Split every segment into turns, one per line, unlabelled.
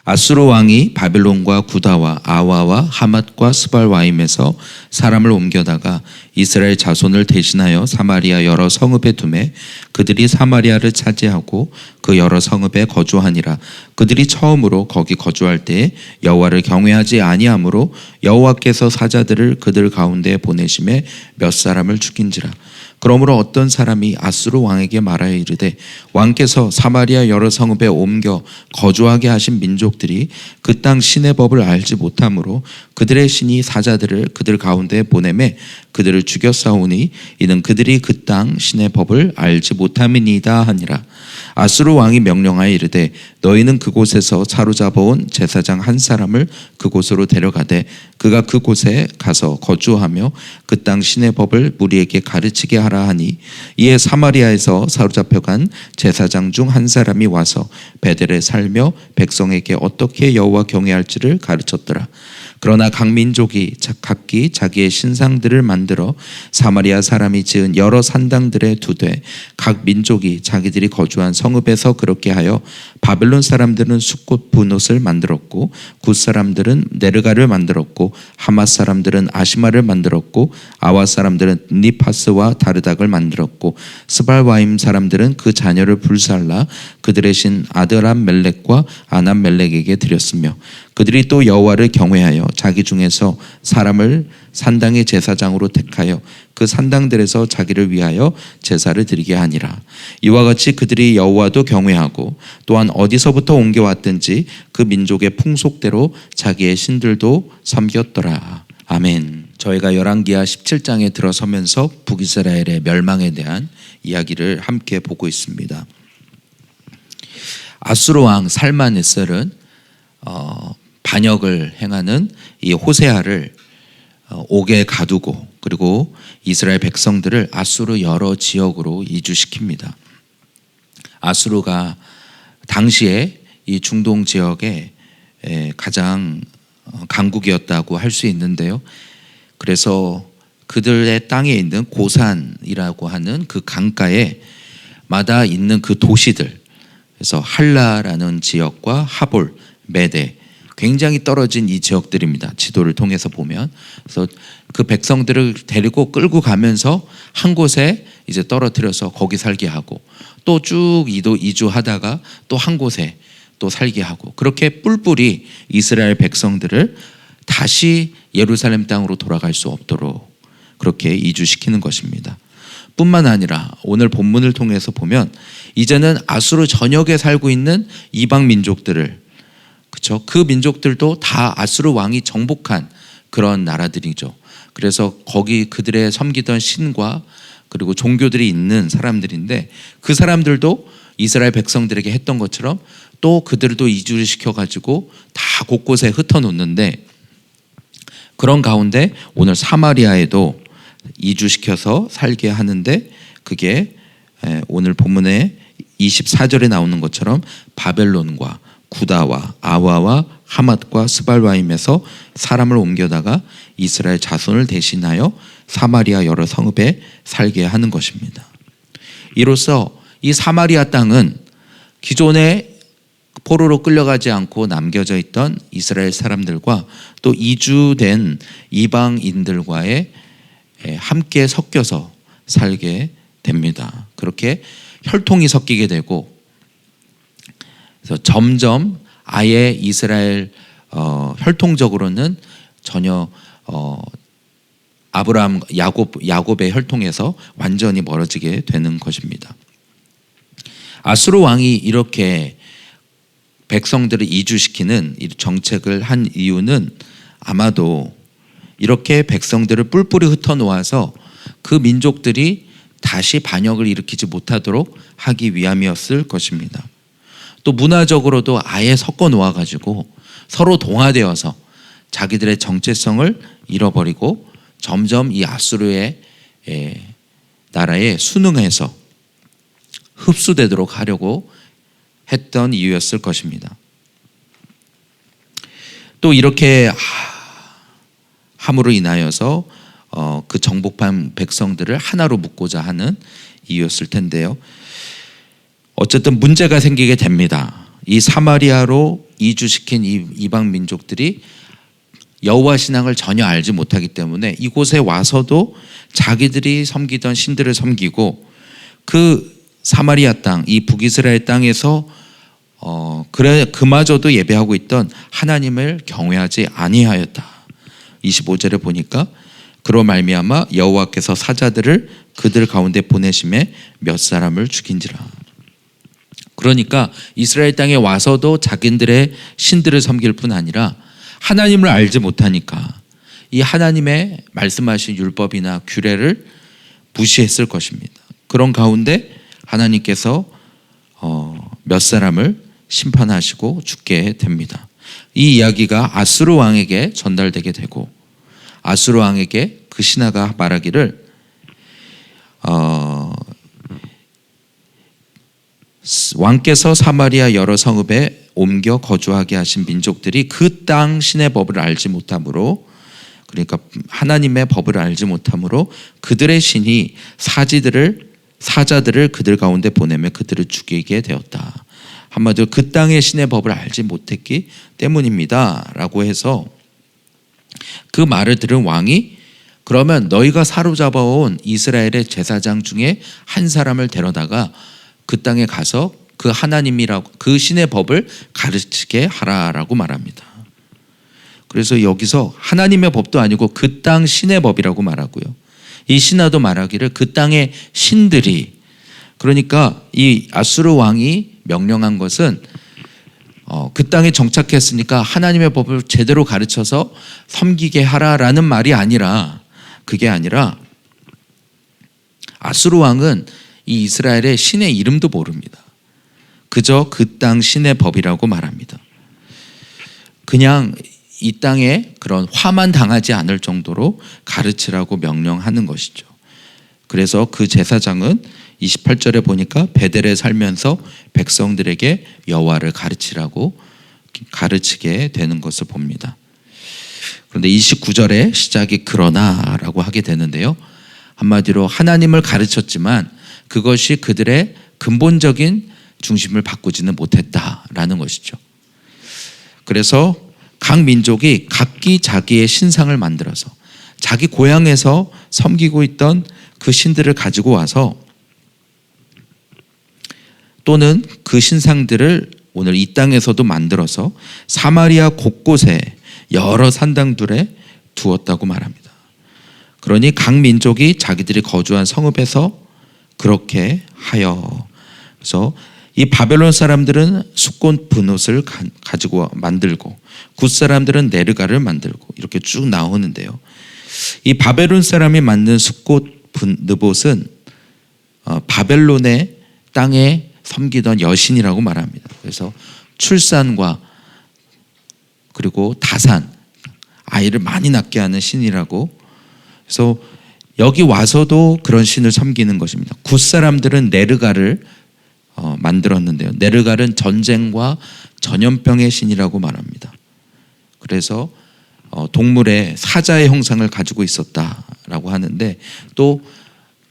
아수르 왕이 바벨론과 구다와 아와와 하맛과 스발와임에서 사람을 옮겨다가 이스라엘 자손을 대신하여 사마리아 여러 성읍에 두매 그들이 사마리아를 차지하고 그 여러 성읍에 거주하니라. 그들이 처음으로 거기 거주할 때에 여호와를 경외하지 아니하므로 여호와께서 사자들을 그들 가운데 보내심에 몇 사람을 죽인지라. 그러므로 어떤 사람이 아수르 왕에게 말하여 이르되 왕께서 사마리아 여러 성읍에 옮겨 거주하게 하신 민족들이 그 땅 신의 법을 알지 못하므로 그들의 신이 사자들을 그들 가운데 보내매 그들을 죽였사오니 이는 그들이 그 땅 신의 법을 알지 못함이니이다 하니라. 아수르 왕이 명령하여 이르되 너희는 그곳에서 사로잡아온 제사장 한 사람을 그곳으로 데려가되 그가 그곳에 가서 거주하며 그 땅 신의 법을 무리에게 가르치게 하라 하니 이에 사마리아에서 사로잡혀간 제사장 중 한 사람이 와서 베델에 살며 백성에게 어떻게 여호와 경외할지를 가르쳤더라. 그러나 각 민족이 각기 자기의 신상들을 만들어 사마리아 사람이 지은 여러 산당들에 두되 각 민족이 자기들이 거주한 성읍에서 그렇게 하여 바벨론 사람들은 숫꽃 분옷을 만들었고 굿 사람들은 네르가를 만들었고 하맛 사람들은 아시마를 만들었고 아와 사람들은 니파스와 다르닥을 만들었고 스발와임 사람들은 그 자녀를 불살라 그들의 신 아드람 멜렉과 아남 멜렉에게 드렸으며 그들이 또 여호와를 경외하여 자기 중에서 사람을 산당의 제사장으로 택하여 그 산당들에서 자기를 위하여 제사를 드리게 하니라. 이와 같이 그들이 여호와도 경외하고 또한 어디서부터 옮겨왔든지 그 민족의 풍속대로 자기의 신들도 섬겼더라. 아멘. 저희가 열왕기하 17장에 들어서면서 북이스라엘의 멸망에 대한 이야기를 함께 보고 있습니다. 아수르 왕 살만에셀은 반역을 행하는 이 호세아를 옥에 가두고 그리고 이스라엘 백성들을 아수르 여러 지역으로 이주시킵니다. 아수르가 당시에 이 중동 지역에 가장 강국이었다고 할 수 있는데요. 그래서 그들의 땅에 있는 고산이라고 하는 그 강가에 마다 있는 그 도시들, 그래서 할라라는 지역과 하볼, 메대, 굉장히 떨어진 이 지역들입니다. 지도를 통해서 보면. 그래서 그 백성들을 데리고 끌고 가면서 한 곳에 이제 떨어뜨려서 거기 살게 하고 또 쭉 이주하다가 또 한 곳에 또 살게 하고 그렇게 뿔뿔이 이스라엘 백성들을 다시 예루살렘 땅으로 돌아갈 수 없도록 그렇게 이주시키는 것입니다. 뿐만 아니라 오늘 본문을 통해서 보면 이제는 아수르 전역에 살고 있는 이방 민족들을 그렇죠? 그 민족들도 다 아수르 왕이 정복한 그런 나라들이죠. 그래서 거기 그들의 섬기던 신과 그리고 종교들이 있는 사람들인데 그 사람들도 이스라엘 백성들에게 했던 것처럼 또 그들도 이주를 시켜가지고 다 곳곳에 흩어놓는데 그런 가운데 오늘 사마리아에도 이주시켜서 살게 하는데 그게 오늘 본문에 24절에 나오는 것처럼 바벨론과 구다와 아와와 하맛과 스발와임에서 사람을 옮겨다가 이스라엘 자손을 대신하여 사마리아 여러 성읍에 살게 하는 것입니다. 이로써 이 사마리아 땅은 기존에 포로로 끌려가지 않고 남겨져 있던 이스라엘 사람들과 또 이주된 이방인들과의 함께 섞여서 살게 됩니다. 그렇게 혈통이 섞이게 되고 그래서 점점 아예 이스라엘 혈통적으로는 전혀 아브라함 야곱의 혈통에서 완전히 멀어지게 되는 것입니다. 아수르 왕이 이렇게 백성들을 이주시키는 이 정책을 한 이유는 아마도 이렇게 백성들을 뿔뿔이 흩어놓아서 그 민족들이 다시 반역을 일으키지 못하도록 하기 위함이었을 것입니다. 또 문화적으로도 아예 섞어 놓아가지고 서로 동화되어서 자기들의 정체성을 잃어버리고 점점 이 아수르의 나라에 순응해서 흡수되도록 하려고 했던 이유였을 것입니다. 또 이렇게 함으로 인하여서 그 정복한 백성들을 하나로 묶고자 하는 이유였을 텐데요. 어쨌든 문제가 생기게 됩니다. 이 사마리아로 이주시킨 이 이방 민족들이 여호와 신앙을 전혀 알지 못하기 때문에 이곳에 와서도 자기들이 섬기던 신들을 섬기고 그 사마리아 땅, 이 북이스라엘 땅에서 그마저도 예배하고 있던 하나님을 경외하지 아니하였다. 25절에 보니까 그로 말미암아 여호와께서 사자들을 그들 가운데 보내심에 몇 사람을 죽인지라. 그러니까 이스라엘 땅에 와서도 자기들의 신들을 섬길 뿐 아니라 하나님을 알지 못하니까 이 하나님의 말씀하신 율법이나 규례를 무시했을 것입니다. 그런 가운데 하나님께서 몇 사람을 심판하시고 죽게 됩니다. 이 이야기가 아수르 왕에게 전달되게 되고 아수르 왕에게 그 신하가 말하기를 왕께서 사마리아 여러 성읍에 옮겨 거주하게 하신 민족들이 그 땅 신의 법을 알지 못하므로, 그러니까 하나님의 법을 알지 못하므로 그들의 신이 사자들을 그들 가운데 보내며 그들을 죽이게 되었다. 한마디로 그 땅의 신의 법을 알지 못했기 때문입니다 라고 해서 그 말을 들은 왕이 그러면 너희가 사로잡아온 이스라엘의 제사장 중에 한 사람을 데려다가 그 땅에 가서 그 하나님이라고 그 신의 법을 가르치게 하라라고 말합니다. 그래서 여기서 하나님의 법도 아니고 그 땅 신의 법이라고 말하고요. 이 신하도 말하기를 그 땅의 신들이, 그러니까 이 아수르 왕이 명령한 것은 그 땅에 정착했으니까 하나님의 법을 제대로 가르쳐서 섬기게 하라라는 말이 아니라, 그게 아니라 아수르 왕은 이 이스라엘의 신의 이름도 모릅니다. 그저 그 땅 신의 법이라고 말합니다. 그냥 이 땅에 그런 화만 당하지 않을 정도로 가르치라고 명령하는 것이죠. 그래서 그 제사장은 28절에 보니까 베델에 살면서 백성들에게 여호와를 가르치게 되는 것을 봅니다. 그런데 29절에 시작이 그러나라고 하게 되는데요. 한마디로 하나님을 가르쳤지만 그것이 그들의 근본적인 중심을 바꾸지는 못했다라는 것이죠. 그래서 각 민족이 각기 자기의 신상을 만들어서 자기 고향에서 섬기고 있던 그 신들을 가지고 와서 또는 그 신상들을 오늘 이 땅에서도 만들어서 사마리아 곳곳에 여러 산당들에 두었다고 말합니다. 그러니 각 민족이 자기들이 거주한 성읍에서 그렇게 하여, 그래서 이 바벨론 사람들은 숫꽃 분옷을 가지고 만들고 굿 사람들은 네르가를 만들고 이렇게 쭉 나오는데요. 이 바벨론 사람이 만든 숫꽃 느봇은 바벨론의 땅에 섬기던 여신이라고 말합니다. 그래서 출산과 그리고 다산, 아이를 많이 낳게 하는 신이라고. 그래서 여기 와서도 그런 신을 섬기는 것입니다. 굿 사람들은 네르가를 만들었는데요. 네르갈은 전쟁과 전염병의 신이라고 말합니다. 그래서 동물의 사자의 형상을 가지고 있었다라고 하는데 또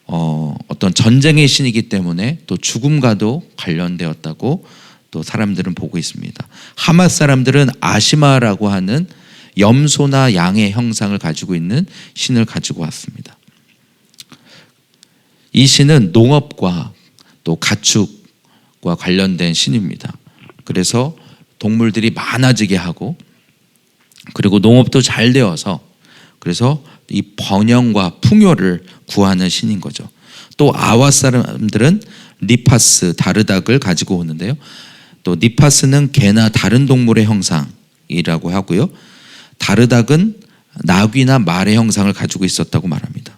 어떤 전쟁의 신이기 때문에 또 죽음과도 관련되었다고 또 사람들은 보고 있습니다. 하맛 사람들은 아시마라고 하는 염소나 양의 형상을 가지고 있는 신을 가지고 왔습니다. 이 신은 농업과 또 가축과 관련된 신입니다. 그래서 동물들이 많아지게 하고 그리고 농업도 잘 되어서 그래서 이 번영과 풍요를 구하는 신인 거죠. 또 아와 사람들은 니파스, 다르닥을 가지고 오는데요. 또 니파스는 개나 다른 동물의 형상이라고 하고요. 다르닥은 나귀나 말의 형상을 가지고 있었다고 말합니다.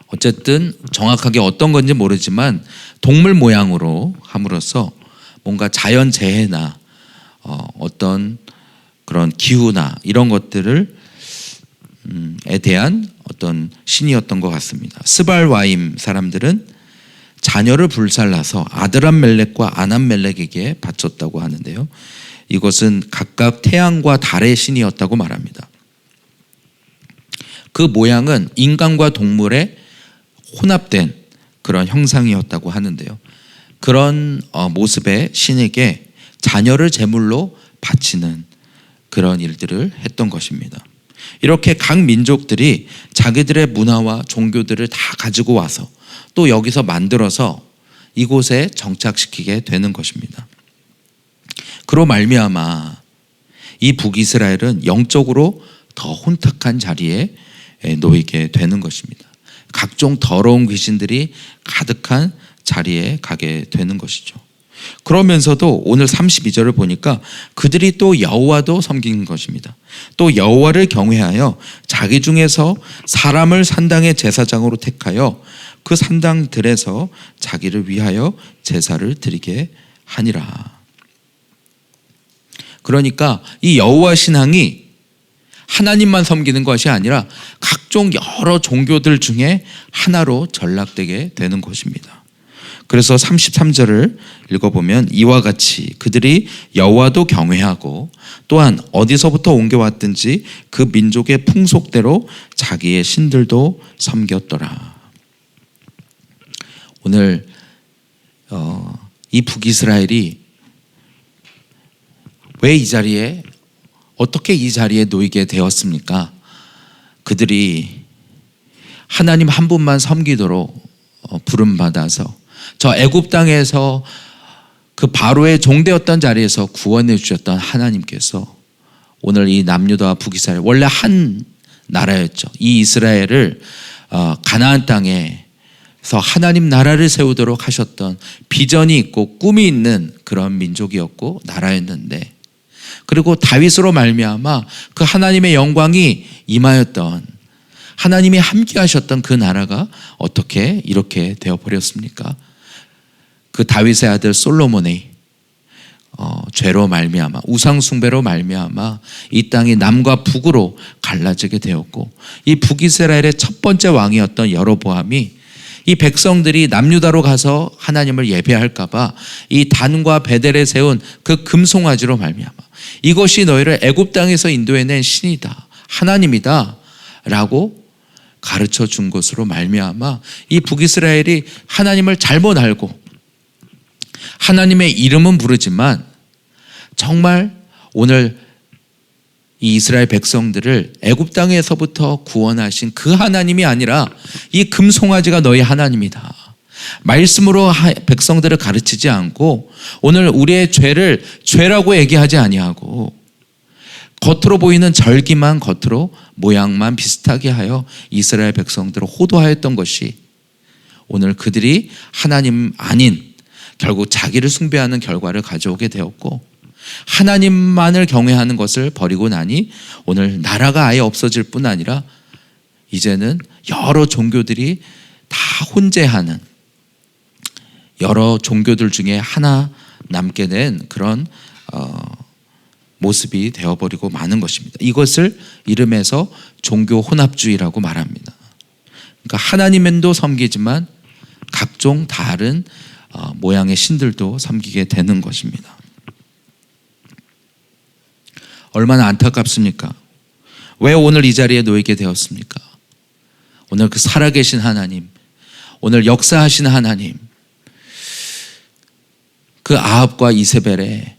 어쨌든 정확하게 어떤 건지 모르지만 동물 모양으로 함으로써 뭔가 자연재해나 어떤 그런 기후나 이런 것들을 에 대한 어떤 신이었던 것 같습니다. 스발와임 사람들은 자녀를 불살라서 아드람멜렉과 아남멜렉에게 바쳤다고 하는데요. 이것은 각각 태양과 달의 신이었다고 말합니다. 그 모양은 인간과 동물의 혼합된 그런 형상이었다고 하는데요. 그런 모습의 신에게 자녀를 제물로 바치는 그런 일들을 했던 것입니다. 이렇게 각 민족들이 자기들의 문화와 종교들을 다 가지고 와서 또 여기서 만들어서 이곳에 정착시키게 되는 것입니다. 그로 말미암아 이 북이스라엘은 영적으로 더 혼탁한 자리에 놓이게 되는 것입니다. 각종 더러운 귀신들이 가득한 자리에 가게 되는 것이죠. 그러면서도 오늘 32절을 보니까 그들이 또 여호와도 섬기는 것입니다. 또 여호와를 경외하여 자기 중에서 사람을 산당의 제사장으로 택하여 그 산당들에서 자기를 위하여 제사를 드리게 하니라. 그러니까 이 여호와 신앙이 하나님만 섬기는 것이 아니라 각종 여러 종교들 중에 하나로 전락되게 되는 것입니다. 그래서 33절을 읽어보면 이와 같이 그들이 여호와도 경외하고 또한 어디서부터 옮겨왔든지 그 민족의 풍속대로 자기의 신들도 섬겼더라. 오늘 이 북이스라엘이 왜 이 자리에 어떻게 이 자리에 놓이게 되었습니까? 그들이 하나님 한 분만 섬기도록 부름받아서 저 애굽 땅에서 그 바로의 종되었던 자리에서 구원해 주셨던 하나님께서 오늘 이 남유다와 북이스라엘 원래 한 나라였죠. 이 이스라엘을 가나안 땅에서 하나님 나라를 세우도록 하셨던 비전이 있고 꿈이 있는 그런 민족이었고 나라였는데, 그리고 다윗으로 말미암아 그 하나님의 영광이 임하였던, 하나님이 함께 하셨던 그 나라가 어떻게 이렇게 되어버렸습니까? 그 다윗의 아들 솔로몬의 죄로 말미암아, 우상 숭배로 말미암아 이 땅이 남과 북으로 갈라지게 되었고, 이 북이스라엘의 첫 번째 왕이었던 여로보암이 이 백성들이 남유다로 가서 하나님을 예배할까 봐 이 단과 베델에 세운 그 금송아지로 말미암아 이것이 너희를 애굽 땅에서 인도해낸 신이다, 하나님이다 라고 가르쳐 준 것으로 말미암아 이 북이스라엘이 하나님을 잘못 알고 하나님의 이름은 부르지만 정말 오늘 이 이스라엘 백성들을 애굽 땅에서부터 구원하신 그 하나님이 아니라 이 금송아지가 너희 하나님이다, 말씀으로 백성들을 가르치지 않고 오늘 우리의 죄를 죄라고 얘기하지 아니하고 겉으로 보이는 절기만, 겉으로 모양만 비슷하게 하여 이스라엘 백성들을 호도하였던 것이 오늘 그들이 하나님 아닌 결국 자기를 숭배하는 결과를 가져오게 되었고, 하나님만을 경외하는 것을 버리고 나니 오늘 나라가 아예 없어질 뿐 아니라 이제는 여러 종교들이 다 혼재하는, 여러 종교들 중에 하나 남게 된 그런 모습이 되어버리고 마는 것입니다. 이것을 이름에서 종교 혼합주의라고 말합니다. 그러니까 하나님도 섬기지만 각종 다른 모양의 신들도 섬기게 되는 것입니다. 얼마나 안타깝습니까? 왜 오늘 이 자리에 놓이게 되었습니까? 오늘 그 살아계신 하나님, 오늘 역사하신 하나님, 그 아합과 이세벨의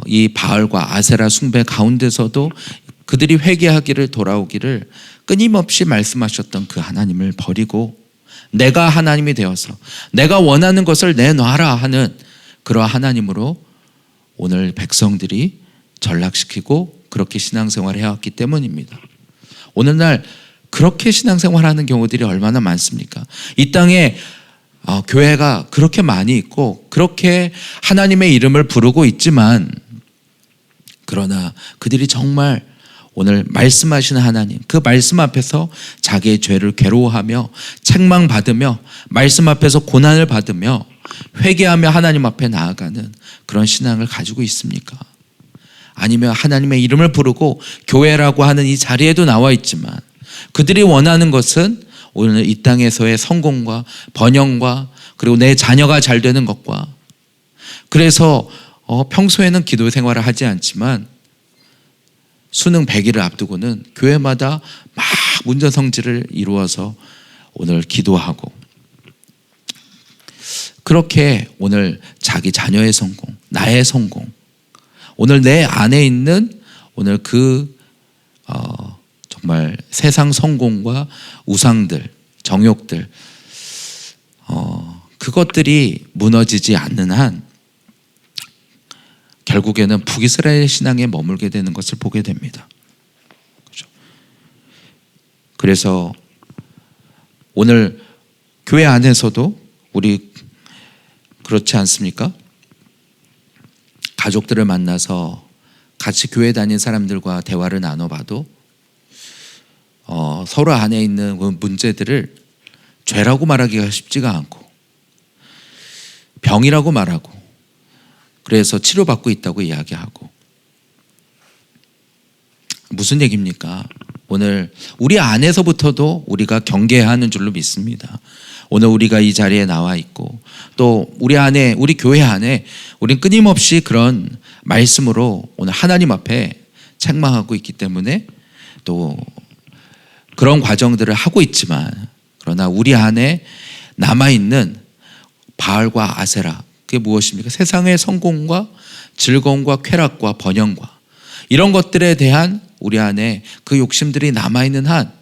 이 바알과 아세라 숭배 가운데서도 그들이 회개하기를, 돌아오기를 끊임없이 말씀하셨던 그 하나님을 버리고 내가 하나님이 되어서 내가 원하는 것을 내놔라 하는 그러한 하나님으로 오늘 백성들이 전락시키고 그렇게 신앙생활을 해왔기 때문입니다. 오늘날 그렇게 신앙생활하는 경우들이 얼마나 많습니까? 이 땅에 교회가 그렇게 많이 있고 그렇게 하나님의 이름을 부르고 있지만, 그러나 그들이 정말 오늘 말씀하시는 하나님, 그 말씀 앞에서 자기의 죄를 괴로워하며 책망받으며 말씀 앞에서 고난을 받으며 회개하며 하나님 앞에 나아가는 그런 신앙을 가지고 있습니까? 아니면 하나님의 이름을 부르고 교회라고 하는 이 자리에도 나와 있지만 그들이 원하는 것은 오늘 이 땅에서의 성공과 번영과 그리고 내 자녀가 잘 되는 것과, 그래서 평소에는 기도 생활을 하지 않지만 수능 100일을 앞두고는 교회마다 막 문전성지를 이루어서 오늘 기도하고, 그렇게 오늘 자기 자녀의 성공, 나의 성공, 오늘 내 안에 있는 오늘 정말 세상 성공과 우상들, 정욕들, 그것들이 무너지지 않는 한 결국에는 북이스라엘 신앙에 머물게 되는 것을 보게 됩니다. 그렇죠? 그래서 오늘 교회 안에서도 우리 그렇지 않습니까? 가족들을 만나서 같이 교회 다닌 사람들과 대화를 나눠봐도 서로 안에 있는 그 문제들을 죄라고 말하기가 쉽지가 않고 병이라고 말하고 그래서 치료받고 있다고 이야기하고 무슨 얘기입니까? 오늘 우리 안에서부터도 우리가 경계해야 하는 줄로 믿습니다. 오늘 우리가 이 자리에 나와 있고 또 우리 안에 우리 교회 안에 우리는 끊임없이 그런 말씀으로 오늘 하나님 앞에 책망하고 있기 때문에 또 그런 과정들을 하고 있지만 그러나 우리 안에 남아있는 바알과 아세라 그게 무엇입니까? 세상의 성공과 즐거움과 쾌락과 번영과 이런 것들에 대한 우리 안에 그 욕심들이 남아있는 한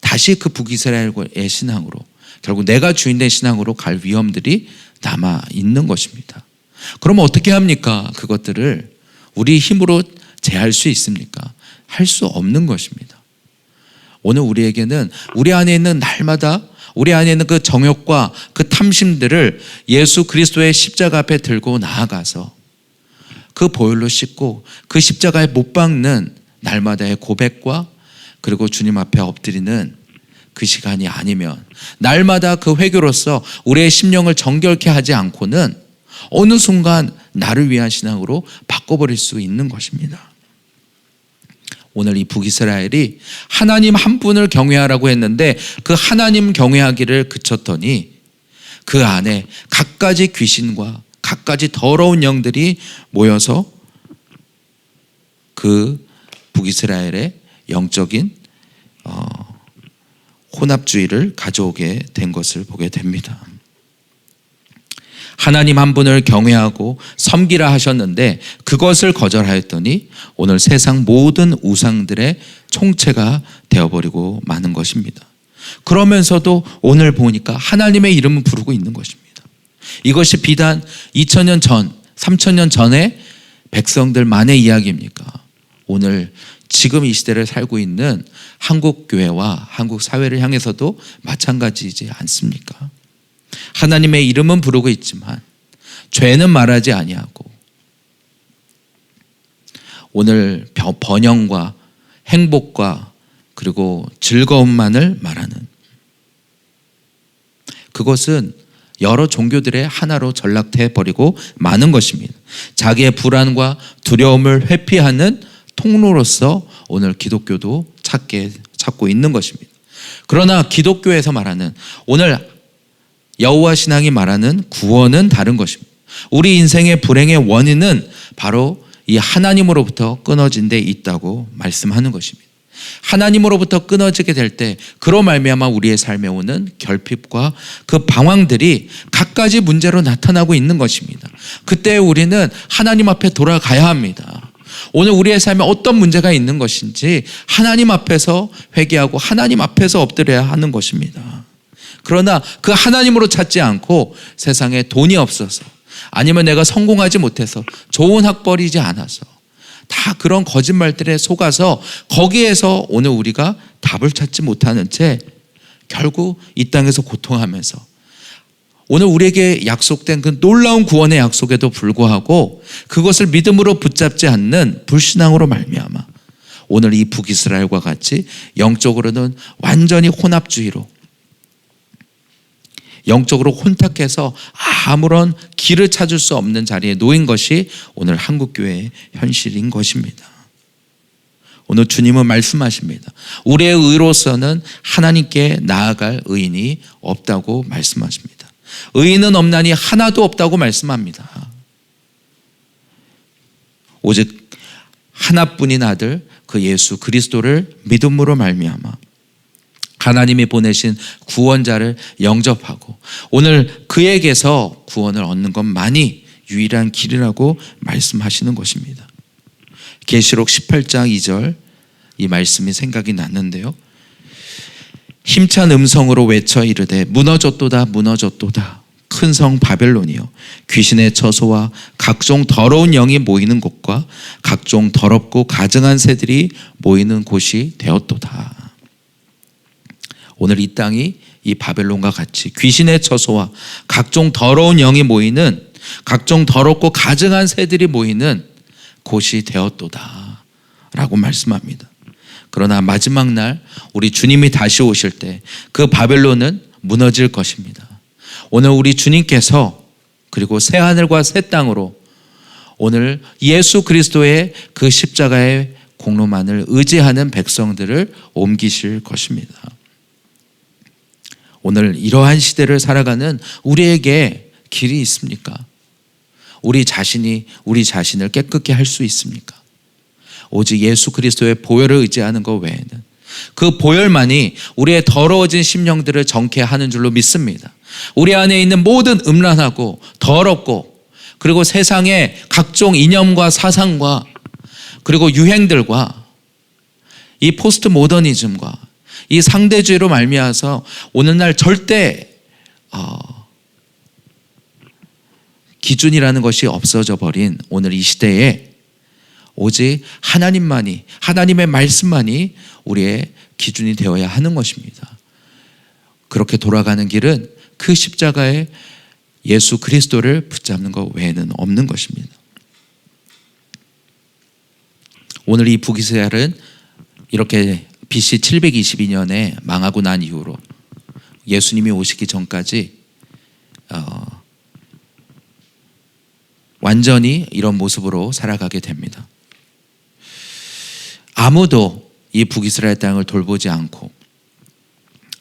다시 그 북이스라엘의 신앙으로 결국 내가 주인된 신앙으로 갈 위험들이 남아있는 것입니다. 그러면 어떻게 합니까? 그것들을 우리 힘으로 제할 수 있습니까? 할 수 없는 것입니다. 오늘 우리에게는 우리 안에 있는 날마다 우리 안에 있는 그 정욕과 그 탐심들을 예수 그리스도의 십자가 앞에 들고 나아가서 그 보혈로 씻고 그 십자가에 못 박는 날마다의 고백과 그리고 주님 앞에 엎드리는 그 시간이 아니면 날마다 그 회개로서 우리의 심령을 정결케 하지 않고는 어느 순간 나를 위한 신앙으로 바꿔버릴 수 있는 것입니다. 오늘 이 북이스라엘이 하나님 한 분을 경외하라고 했는데 그 하나님 경외하기를 그쳤더니 그 안에 갖가지 귀신과 갖가지 더러운 영들이 모여서 그 북이스라엘의 영적인 혼합주의를 가져오게 된 것을 보게 됩니다. 하나님 한 분을 경외하고 섬기라 하셨는데 그것을 거절하였더니 오늘 세상 모든 우상들의 총체가 되어버리고 마는 것입니다. 그러면서도 오늘 보니까 하나님의 이름을 부르고 있는 것입니다. 이것이 비단 2000년 전, 3000년 전의 백성들만의 이야기입니까? 오늘 지금 이 시대를 살고 있는 한국 교회와 한국 사회를 향해서도 마찬가지이지 않습니까? 하나님의 이름은 부르고 있지만 죄는 말하지 아니하고 오늘 번영과 행복과 그리고 즐거움만을 말하는 그것은 여러 종교들의 하나로 전락돼 버리고 마는 것입니다. 자기의 불안과 두려움을 회피하는 통로로서 오늘 기독교도 찾고 있는 것입니다. 그러나 기독교에서 말하는 오늘 여호와 신앙이 말하는 구원은 다른 것입니다. 우리 인생의 불행의 원인은 바로 이 하나님으로부터 끊어진 데 있다고 말씀하는 것입니다. 하나님으로부터 끊어지게 될 때 그로 말미암아 우리의 삶에 오는 결핍과 그 방황들이 갖가지 문제로 나타나고 있는 것입니다. 그때 우리는 하나님 앞에 돌아가야 합니다. 오늘 우리의 삶에 어떤 문제가 있는 것인지 하나님 앞에서 회개하고 하나님 앞에서 엎드려야 하는 것입니다. 그러나 그 하나님으로 찾지 않고 세상에 돈이 없어서 아니면 내가 성공하지 못해서 좋은 학벌이지 않아서 다 그런 거짓말들에 속아서 거기에서 오늘 우리가 답을 찾지 못하는 채 결국 이 땅에서 고통하면서 오늘 우리에게 약속된 그 놀라운 구원의 약속에도 불구하고 그것을 믿음으로 붙잡지 않는 불신앙으로 말미암아 오늘 이 북이스라엘과 같이 영적으로는 완전히 혼합주의로 영적으로 혼탁해서 아무런 길을 찾을 수 없는 자리에 놓인 것이 오늘 한국교회의 현실인 것입니다. 오늘 주님은 말씀하십니다. 우리의 의로서는 하나님께 나아갈 의인이 없다고 말씀하십니다. 의인은 없나니 하나도 없다고 말씀합니다. 오직 하나뿐인 아들 그 예수 그리스도를 믿음으로 말미암아 하나님이 보내신 구원자를 영접하고 오늘 그에게서 구원을 얻는 것만이 유일한 길이라고 말씀하시는 것입니다. 계시록 18장 2절 이 말씀이 생각이 났는데요. 힘찬 음성으로 외쳐 이르되 무너졌도다 무너졌도다 큰 성 바벨론이요 귀신의 처소와 각종 더러운 영이 모이는 곳과 각종 더럽고 가증한 새들이 모이는 곳이 되었도다. 오늘 이 땅이 이 바벨론과 같이 귀신의 처소와 각종 더러운 영이 모이는 각종 더럽고 가증한 새들이 모이는 곳이 되었도다 라고 말씀합니다. 그러나 마지막 날 우리 주님이 다시 오실 때 그 바벨론은 무너질 것입니다. 오늘 우리 주님께서 그리고 새 하늘과 새 땅으로 오늘 예수 그리스도의 그 십자가의 공로만을 의지하는 백성들을 옮기실 것입니다. 오늘 이러한 시대를 살아가는 우리에게 길이 있습니까? 우리 자신이 우리 자신을 깨끗게 할 수 있습니까? 오직 예수 그리스도의 보혈을 의지하는 것 외에는 그 보혈만이 우리의 더러워진 심령들을 정케 하는 줄로 믿습니다. 우리 안에 있는 모든 음란하고 더럽고 그리고 세상의 각종 이념과 사상과 그리고 유행들과 이 포스트 모더니즘과 이 상대주의로 말미암아서 오늘날 절대 기준이라는 것이 없어져 버린 오늘 이 시대에 오직 하나님만이 하나님의 말씀만이 우리의 기준이 되어야 하는 것입니다. 그렇게 돌아가는 길은 그 십자가의 예수 그리스도를 붙잡는 것 외에는 없는 것입니다. 오늘 이 북이스라엘은 이렇게 BC 722년에 망하고 난 이후로 예수님이 오시기 전까지 완전히 이런 모습으로 살아가게 됩니다. 아무도 이 북이스라엘 땅을 돌보지 않고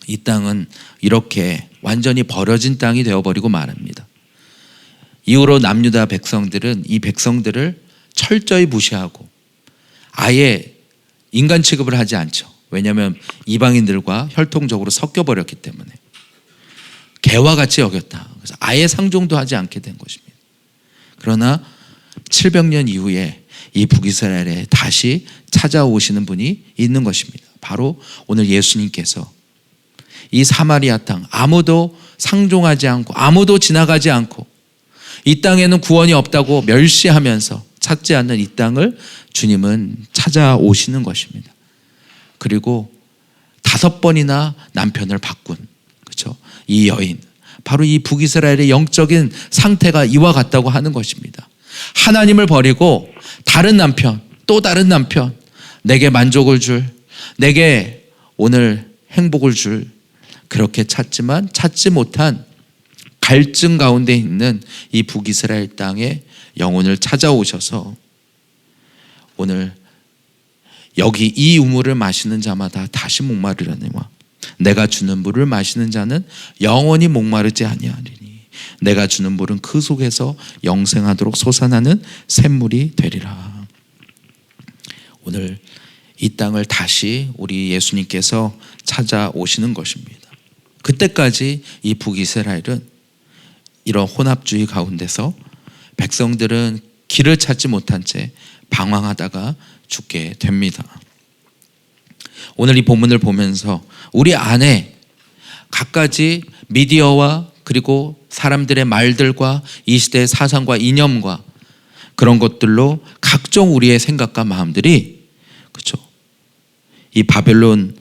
이 땅은 이렇게 완전히 버려진 땅이 되어버리고 말합니다. 이후로 남유다 백성들은 이 백성들을 철저히 무시하고 아예 인간 취급을 하지 않죠. 왜냐하면 이방인들과 혈통적으로 섞여버렸기 때문에 개와 같이 여겼다. 그래서 아예 상종도 하지 않게 된 것입니다. 그러나 700년 이후에 이 북이스라엘에 다시 찾아오시는 분이 있는 것입니다. 바로 오늘 예수님께서 이 사마리아 땅 아무도 상종하지 않고 아무도 지나가지 않고 이 땅에는 구원이 없다고 멸시하면서 찾지 않는 이 땅을 주님은 찾아오시는 것입니다. 그리고 5번이나 남편을 바꾼 그렇죠? 이 여인 바로 이 북이스라엘의 영적인 상태가 이와 같다고 하는 것입니다. 하나님을 버리고 다른 남편, 또 다른 남편, 내게 만족을 줄, 내게 오늘 행복을 줄 그렇게 찾지만 찾지 못한 갈증 가운데 있는 이 북이스라엘 땅에 영혼을 찾아오셔서 오늘 여기 이 우물을 마시는 자마다 다시 목마르려니와 내가 주는 물을 마시는 자는 영원히 목마르지 아니하리니 내가 주는 물은 그 속에서 영생하도록 솟아나는 샘물이 되리라. 오늘 이 땅을 다시 우리 예수님께서 찾아오시는 것입니다. 그때까지 이 북이스라엘은 이런 혼합주의 가운데서 백성들은 길을 찾지 못한 채 방황하다가 죽게 됩니다. 오늘 이 본문을 보면서 우리 안에 갖가지 미디어와 그리고 사람들의 말들과 이 시대의 사상과 이념과 그런 것들로 각종 우리의 생각과 마음들이 그렇죠. 이 바벨론을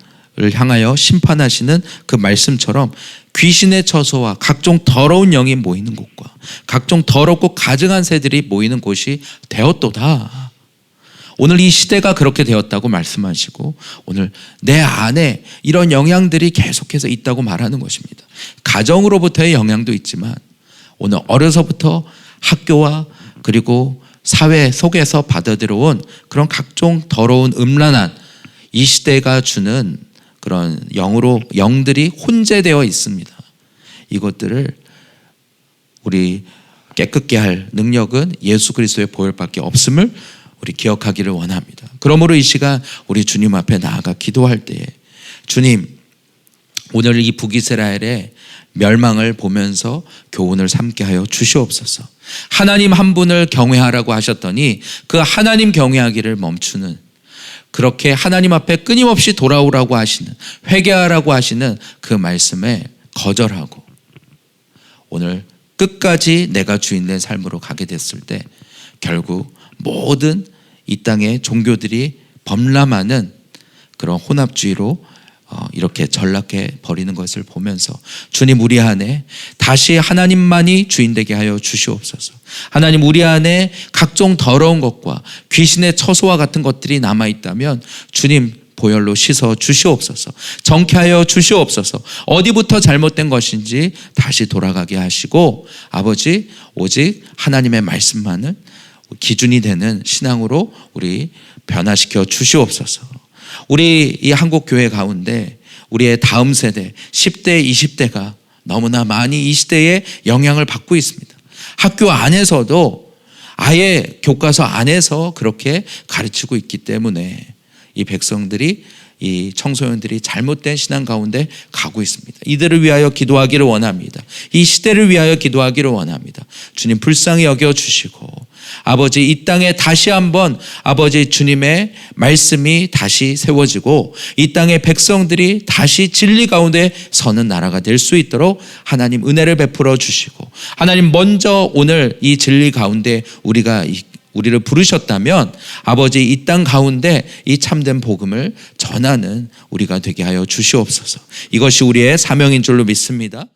향하여 심판하시는 그 말씀처럼 귀신의 처소와 각종 더러운 영이 모이는 곳과 각종 더럽고 가증한 새들이 모이는 곳이 되었도다. 오늘 이 시대가 그렇게 되었다고 말씀하시고 오늘 내 안에 이런 영향들이 계속해서 있다고 말하는 것입니다. 가정으로부터의 영향도 있지만 오늘 어려서부터 학교와 그리고 사회 속에서 받아들여온 그런 각종 더러운 음란한 이 시대가 주는 그런 영들이 혼재되어 있습니다. 이것들을 우리 깨끗게 할 능력은 예수 그리스도의 보혈밖에 없음을 우리 기억하기를 원합니다. 그러므로 이 시간 우리 주님 앞에 나아가 기도할 때에 주님 오늘 이 북이스라엘의 멸망을 보면서 교훈을 삼게 하여 주시옵소서. 하나님 한 분을 경외하라고 하셨더니 그 하나님 경외하기를 멈추는, 그렇게 하나님 앞에 끊임없이 돌아오라고 하시는, 회개하라고 하시는 그 말씀에 거절하고 오늘 끝까지 내가 주인된 삶으로 가게 됐을 때 결국 모든 이 땅의 종교들이 범람하는 그런 혼합주의로 이렇게 전락해 버리는 것을 보면서 주님, 우리 안에 다시 하나님만이 주인되게 하여 주시옵소서. 하나님, 우리 안에 각종 더러운 것과 귀신의 처소와 같은 것들이 남아있다면 주님 보혈로 씻어 주시옵소서. 정케하여 주시옵소서. 어디부터 잘못된 것인지 다시 돌아가게 하시고 아버지, 오직 하나님의 말씀만을 기준이 되는 신앙으로 우리 변화시켜 주시옵소서. 우리 이 한국 교회 가운데 우리의 다음 세대 10대, 20대가 너무나 많이 이 시대에 영향을 받고 있습니다. 학교 안에서도 아예 교과서 안에서 그렇게 가르치고 있기 때문에 이 백성들이, 이 청소년들이 잘못된 신앙 가운데 가고 있습니다. 이들을 위하여 기도하기를 원합니다. 이 시대를 위하여 기도하기를 원합니다. 주님, 불쌍히 여겨주시고 아버지, 이 땅에 다시 한번 아버지 주님의 말씀이 다시 세워지고 이 땅의 백성들이 다시 진리 가운데 서는 나라가 될 수 있도록 하나님 은혜를 베풀어 주시고, 하나님 먼저 오늘 이 진리 가운데 우리를 부르셨다면 아버지, 이 땅 가운데 이 참된 복음을 전하는 우리가 되게 하여 주시옵소서. 이것이 우리의 사명인 줄로 믿습니다.